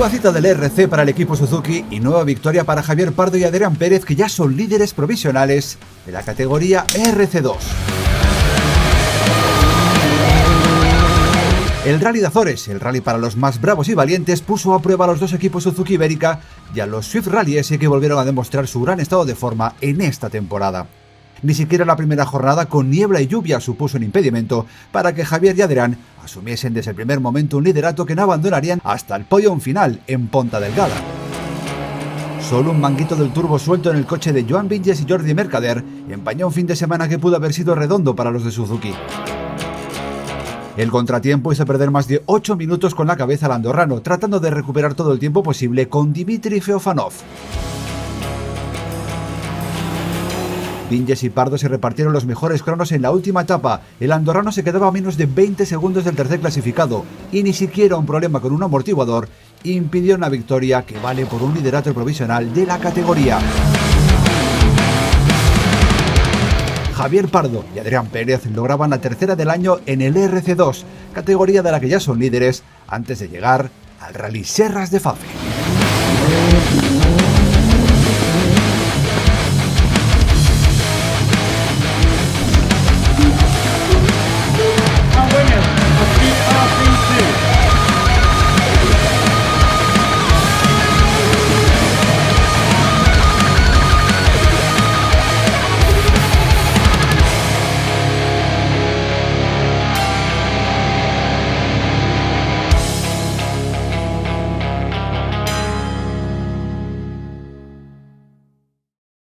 Nueva cita del RC para el equipo Suzuki y nueva victoria para Javier Pardo y Adrián Pérez, que ya son líderes provisionales de la categoría RC2. El Rally de Azores, el rally para los más bravos y valientes, puso a prueba a los dos equipos Suzuki Ibérica y a los Swift Rally S, que volvieron a demostrar su gran estado de forma en esta temporada. Ni siquiera la primera jornada con niebla y lluvia supuso un impedimento para que Javier y Adrián asumiesen desde el primer momento un liderato que no abandonarían hasta el podium final en Ponta Delgada. Solo un manguito del turbo suelto en el coche de Joan Vinges y Jordi Mercader empañó un fin de semana que pudo haber sido redondo para los de Suzuki. El contratiempo hizo perder más de 8 minutos con la cabeza al andorrano, tratando de recuperar todo el tiempo posible con Dmitry Feofanov. Vinges y Pardo se repartieron los mejores cronos en la última etapa. El andorrano se quedaba a menos de 20 segundos del tercer clasificado y ni siquiera un problema con un amortiguador impidió una victoria que vale por un liderato provisional de la categoría. Javier Pardo y Adrián Pérez lograban la tercera del año en el RC2, categoría de la que ya son líderes antes de llegar al Rally Serras de Fafe.